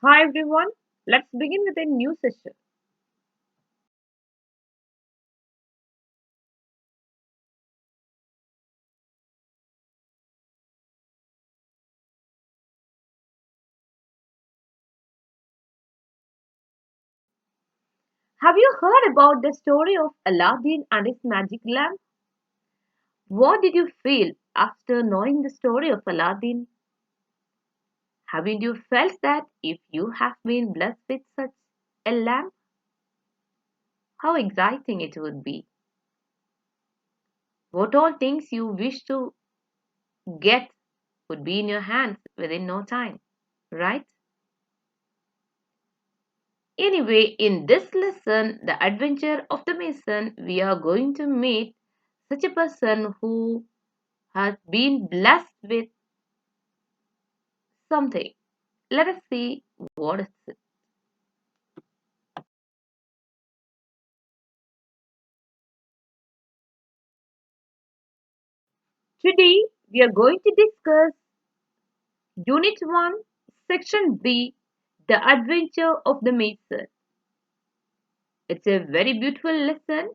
Hi everyone, let's begin with a new session. Have you heard about the story of Aladdin and his magic lamp? What did you feel after knowing the story of Aladdin? Haven't you felt that if you have been blessed with such a lamp, how exciting it would be? What all things you wish to get would be in your hands within no time, right? Anyway, in this lesson, The Adventure of the Mason, we are going to meet such a person who has been blessed with something. Let us see what is it. Today, we are going to discuss Unit 1, Section B, The Adventure of the Mason. It's a very beautiful lesson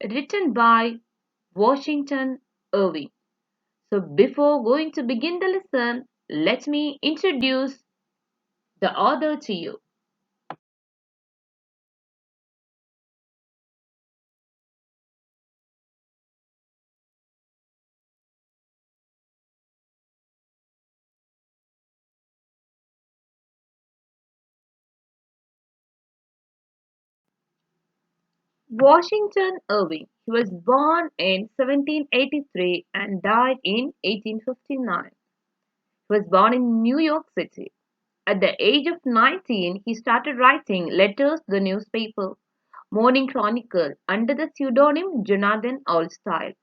written by Washington Irving. So, before going to begin the lesson, let me introduce the author to you. Washington Irving. He was born in 1783 and died in 1859. He was born in New York City. At the age of 19, he started writing letters to the newspaper Morning Chronicle under the pseudonym Jonathan Oldstyle.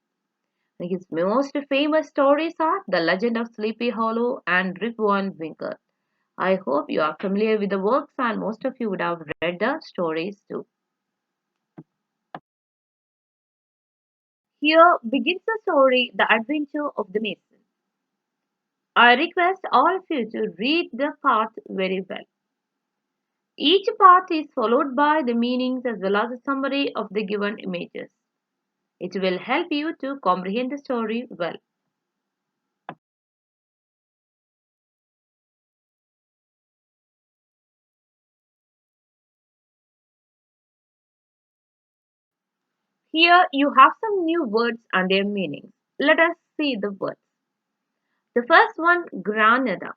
His most famous stories are The Legend of Sleepy Hollow and Rip Van Winkle. I hope you are familiar with the works and most of you would have read the stories too. Here begins the story, The Adventure of the Mason. I request all of you to read the part very well. Each part is followed by the meanings as well as a summary of the given images. It will help you to comprehend the story well. Here you have some new words and their meanings. Let us see the words. The first one, Granada.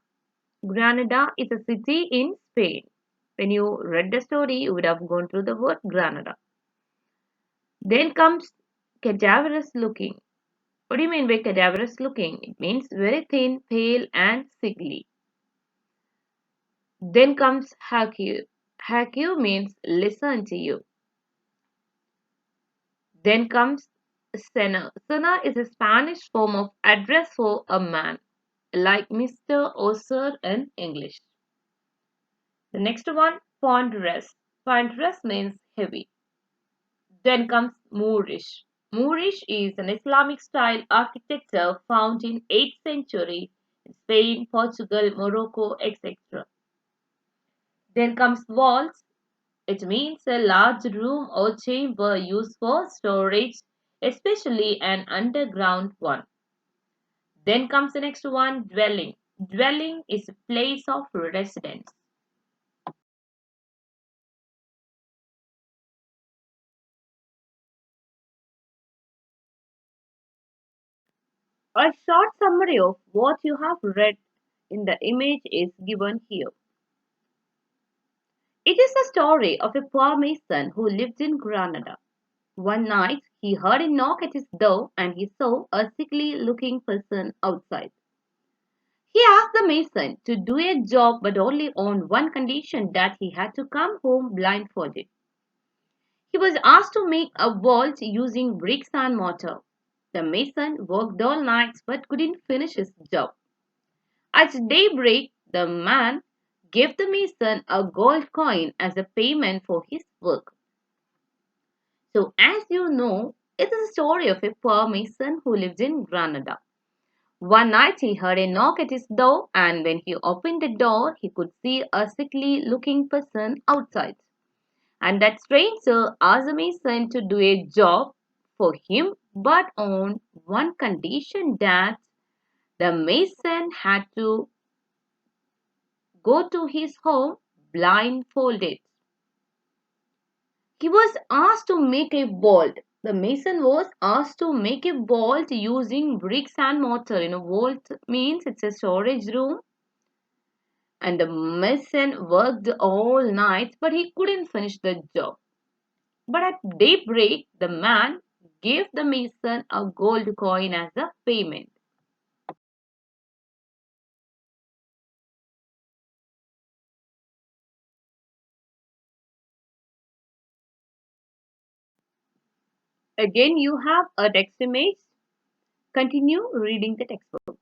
Granada is a city in Spain. When you read the story, you would have gone through the word Granada. Then comes cadaverous looking. What do you mean by cadaverous looking? It means very thin, pale, and sickly. Then comes Haku. Haku means listen to you. Then comes Sena. Sena is a Spanish form of address for a man, like Mr. or Sir in English. The next one, ponderous. Ponderous means heavy. Then comes Moorish. Moorish is an Islamic style architecture found in 8th century in Spain, Portugal, Morocco, etc. Then comes vaults. It means a large room or chamber used for storage, especially an underground one. Then comes the next one, dwelling. Dwelling is a place of residence. A short summary of what you have read in the image is given here. It is the story of a poor mason who lived in Granada. One night he heard a knock at his door and he saw a sickly looking person outside. He asked the mason to do a job but only on one condition, that he had to come home blindfolded. He was asked to make a vault using bricks and mortar. The mason worked all night but couldn't finish his job. At daybreak, the man gave the mason a gold coin as a payment for his work. So, as you know, it is a story of a poor mason who lived in Granada. One night he heard a knock at his door, and when he opened the door, he could see a sickly looking person outside. And that stranger asked the mason to do a job for him, but on one condition, that the mason had to go to his home blindfolded. He was asked to make a vault. The mason was asked to make a vault using bricks and mortar. Vault means it's a storage room, and the mason worked all night, but he couldn't finish the job. But at daybreak, the man gave the mason a gold coin as a payment. Again, you have a text image. Continue reading the textbook.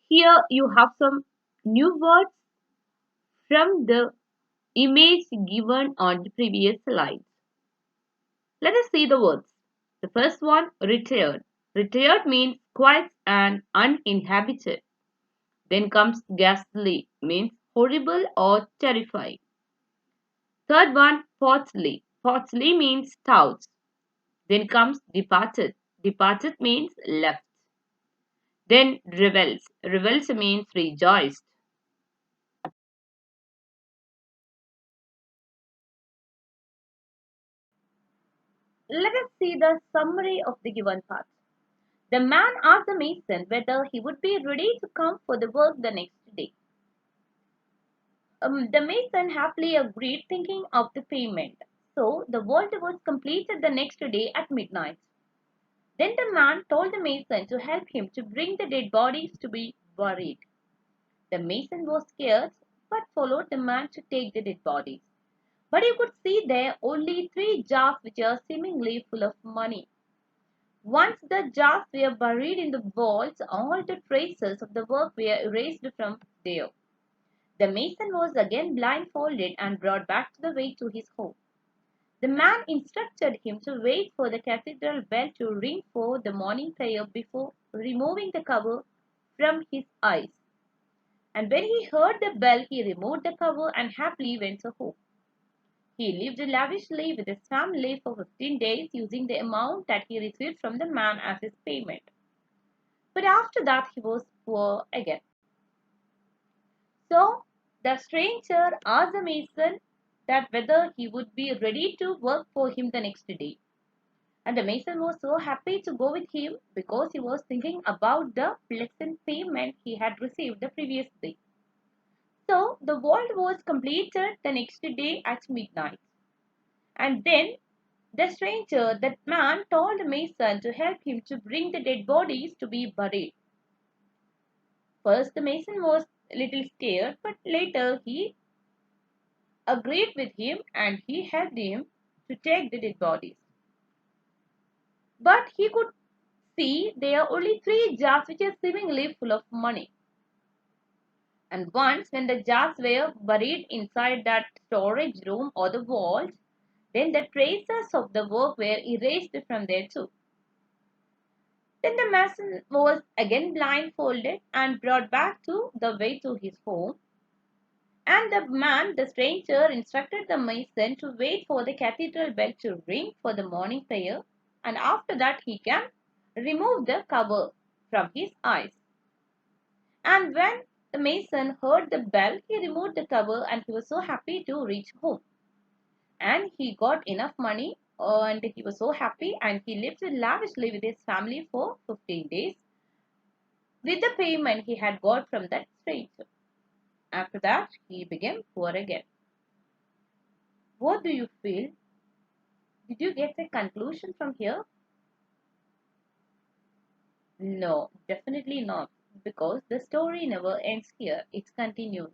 Here you have some new words from the image given on the previous slides. Let us see the words. The first one, retired. Retired means quiet and uninhabited. Then comes ghastly, means horrible or terrifying. Third one, fourthly. Fourthly means stout. Then comes departed. Departed means left. Then revels. Revels means rejoiced. Let us see the summary of the given part. The man asked the mason whether he would be ready to come for the work the next day. The mason happily agreed, thinking of the payment. So the vault was completed the next day at midnight. Then the man told the mason to help him to bring the dead bodies to be buried. The mason was scared, but followed the man to take the dead bodies. But he could see there only three jars which are seemingly full of money. Once the jars were buried in the vault, all the traces of the work were erased from there. The mason was again blindfolded and brought back to the way to his home. The man instructed him to wait for the cathedral bell to ring for the morning prayer before removing the cover from his eyes. And when he heard the bell, he removed the cover and happily went home. He lived lavishly with his family for 15 days, using the amount that he received from the man as his payment. But after that, he was poor again. So the stranger asked the mason that whether he would be ready to work for him the next day. And the mason was so happy to go with him because he was thinking about the pleasant payment he had received the previous day. So the vault was completed the next day at midnight. And then the stranger, that man, told the mason to help him to bring the dead bodies to be buried. First, the mason was a little scared, but later he agreed with him and he helped him to take the dead bodies. But he could see there are only three jars which are seemingly full of money. And once, when the jars were buried inside that storage room or the vault, then the traces of the work were erased from there too. Then the mason was again blindfolded and brought back to the way to his home. And the man, the stranger, instructed the mason to wait for the cathedral bell to ring for the morning prayer, and after that he can remove the cover from his eyes. And when the mason heard the bell, he removed the cover and he was so happy to reach home. And he got enough money and he was so happy and he lived lavishly with his family for 15 days with the payment he had got from that stranger. After that, he became poor again. What do you feel? Did you get a conclusion from here? No, definitely not, because the story never ends here, it continues.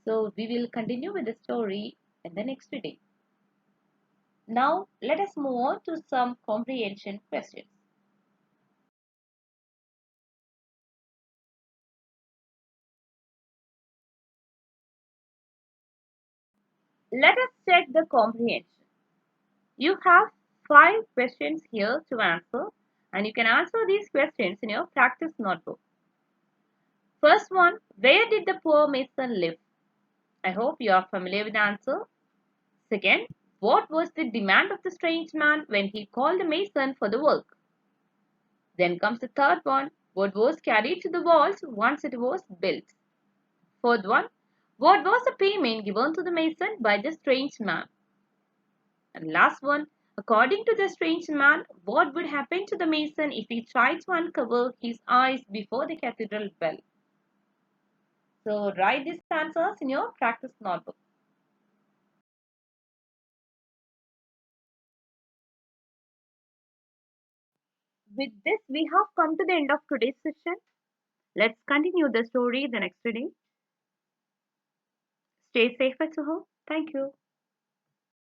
So, we will continue with the story in the next day. Now, let us move on to some comprehension questions. Let us check the comprehension. You have 5 questions here to answer, and you can answer these questions in your practice notebook. First one, where did the poor mason live? I hope you are familiar with the answer. Second, what was the demand of the strange man when he called the mason for the work? Then comes the third one, what was carried to the walls once it was built? Fourth one, what was the payment given to the mason by the strange man? And last one, according to the strange man, what would happen to the mason if he tried to uncover his eyes before the cathedral bell? So write these answers in your practice notebook. With this, we have come to the end of today's session. Let's continue the story the next day. Stay safe at home. Thank you.